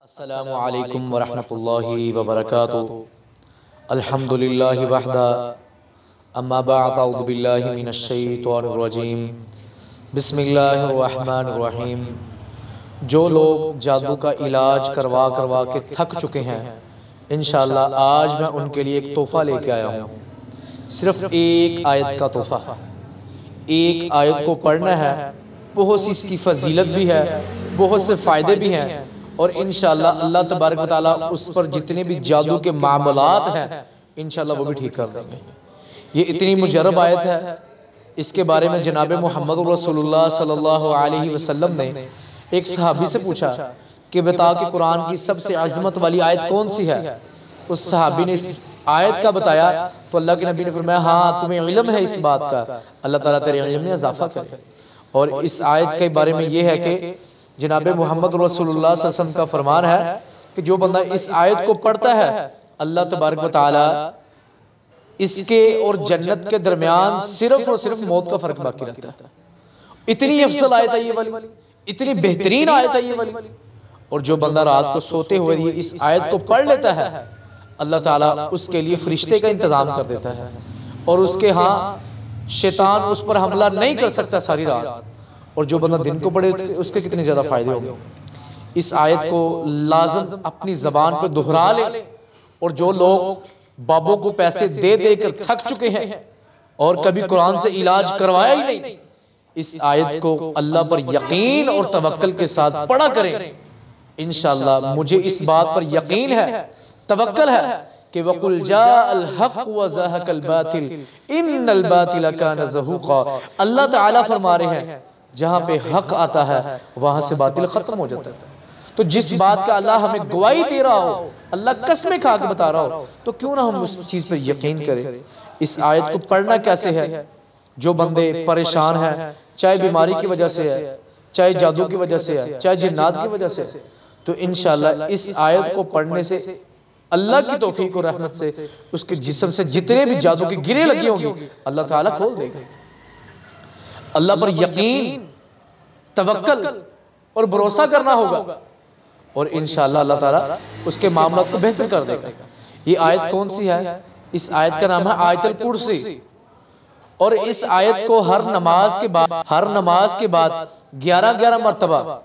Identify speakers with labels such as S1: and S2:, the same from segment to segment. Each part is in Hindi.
S1: अस्सलामु अलैकुम वरहमतुल्लाहि वबरकातुहू। अल्हम्दुलिल्लाहि वहदा अम्मा बअद अऊज़ु बिल्लाहि मिनश शैतानिर रजीम बिस्मिल्लाहिर रहमानिर रहीम। जो लोग जादू का इलाज करवा करवा के थक चुके हैं, इंशाअल्लाह आज मैं उनके लिए एक तोहफ़ा लेके आया हूँ। सिर्फ एक आयत का तोहफ़ा। एक आयत को पढ़ना है, बहुत सी इसकी फजीलत भी है, बहुत से फ़ायदे भी हैं और इंशाअल्लाह अल्लाह तबारक व तआला उस पर जितने भी जादू के मामलात हैं इंशाअल्लाह वो भी ठीक कर देंगे। ये इतनी मुजरब आयत है, इसके बारे में जनाब मोहम्मद रसूलुल्लाह सल्लल्लाहु अलैहि वसल्लम ने एक सहाबी से पूछा कि बता कि कुरान की सबसे अज़मत वाली आयत कौन सी है। उस सहाबी ने इस आयत का बताया तो अल्लाह के नबी ने फरमाया, हाँ तुम्हें इल्म है इस बात का, अल्लाह ताला तेरे इल्म में इजाफा करे। और इस आयत के बारे में ये है कि जनाब मोहम्मद रसूलुल्लाह सल्लल्लाहु अलैहि वसल्लम का फरमान है कि जो बंदा इस आयत को पढ़ता है अल्लाह तबारक व तआला इसके और जन्नत के दरमियान सिर्फ और सिर्फ मौत का फर्क बाकी रहता है। इतनी अफजल आयत है ये वाली, इतनी बेहतरीन आयत है ये वाली। और जो बंदा रात को सोते हुए ये इस आयत को पढ़ लेता है अल्लाह ताला उसके लिए फरिश्ते का इंतजाम कर देता है और उसके यहाँ शैतान उस पर हमला नहीं कर सकता सारी रात। और जो बंदा दिन को पढ़े उसके कितने ज़्यादा फ़ायदे होंगे। इस आयत को लाज़िम अपनी ज़बान पे दोहरा ले। और जो लोग बाबों को पैसे दे दे कर थक चुके हैं और कभी कुरान से इलाज करवाया ही नहीं, इस आयत को अल्लाह पर यकीन और तवक्कल के साथ पढ़ा करें। इंशाअल्लाह मुझे इस बात पर यकीन है, तवक्कल है कि वकुल जाअल हक़ व ज़हक़ल बातिल इन्नल बातिल कान ज़हूक़ा। अल्लाह ताला फरमा रहे हैं जहाँ पे हक आता है वहाँ से बातिल ख़त्म हो जाता है। तो जिस बात का अल्लाह हमें गवाही दे रहा हो, अल्लाह कसमें खा के बता रहा हो, तो क्यों ना हम उस चीज़ पर यकीन करें। इस आयत को पढ़ना कैसे है, जो बंदे परेशान हैं, चाहे बीमारी की वजह से है, चाहे जादू की वजह से है, चाहे जिन्नात की वजह से है, तो इंशाअल्लाह इस आयत को पढ़ने से अल्लाह की तौफीक और रहमत से उसके जिस्म से जितने भी जादू की गिरे लगी होंगी अल्लाह ताला खोल देगा। अल्लाह पर यकीन, तवक्कल और भरोसा करना होगा और इंशाअल्लाह अल्लाह ताला उसके मामलों को बेहतर कर देगा। ये आयत कौन सी है? इस आयत का नाम है आयतुल कुर्सी। और इस आयत को हर नमाज के बाद 11-11 मरतबा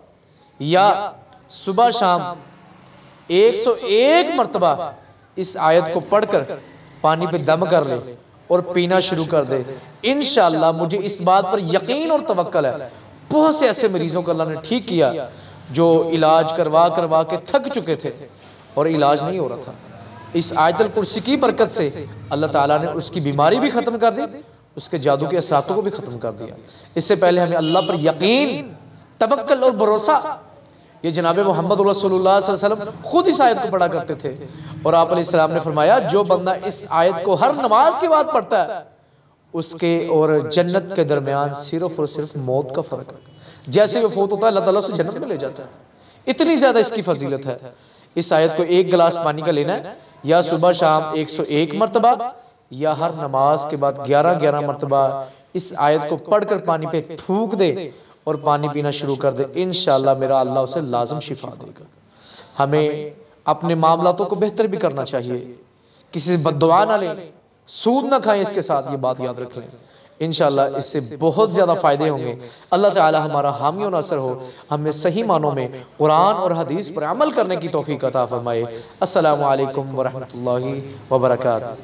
S1: या सुबह शाम 101 मरतबा इस आयत को पढ़कर पानी पे दम कर ले और पीना शुरू कर दे। इंशाअल्लाह मुझे इस बात पर यकीन और तवक्कल है, बहुत से ऐसे मरीजों को अल्लाह ने ठीक किया जो इलाज करवा करवा के थक चुके थे और इलाज नहीं हो रहा था। इस आयतुल कुर्सी की बरकत से अल्लाह ताला ने उसकी बीमारी भी ख़त्म कर दी, उसके जादू के असरातों को भी ख़त्म कर दिया। इससे पहले हमें अल्लाह पर यकीन, तवक्कल और भरोसा, ये जनाब मोहम्मद रसूलुल्लाह सल्लल्लाहु अलैहि वसल्लम खुद इस आयत को पढ़ा करते थे। और आप अलैहिस्सलाम ने फरमाया जो बंदा इस आयत को हर नमाज के बाद पढ़ता है उसके और जन्नत के दरमियान सिर्फ और सिर्फ मौत का फ़र्क है। जैसे वो फौत होता है अल्लाह ताला उसे जन्नत में ले जाता है। इतनी ज़्यादा इसकी फजीलत है। इस आयत को एक गिलास पानी का लेना है, या सुबह शाम 101 मरतबा या हर नमाज के बाद 11-11 मरतबा इस आयत को पढ़कर पानी पे थूक दे और पानी पीना शुरू कर दे। इंशाअल्लाह मेरा अल्लाह उसे लाज़िम शिफा देगा। हमें अपने मामलातों को बेहतर भी करना चाहिए, किसी से बद्दुआ ना लें, सूद ना खाएं, इसके साथ ये बात याद रख लें। इंशाअल्लाह इससे बहुत ज़्यादा फ़ायदे होंगे। अल्लाह ताला हमारा हामी और नासर हो, हमें सही मानों में कुरान और हदीस पर अमल करने की तौफीक अता फरमाए। अस्सलामु अलैकुम वरहमतुल्लाहि वबरकातुहू।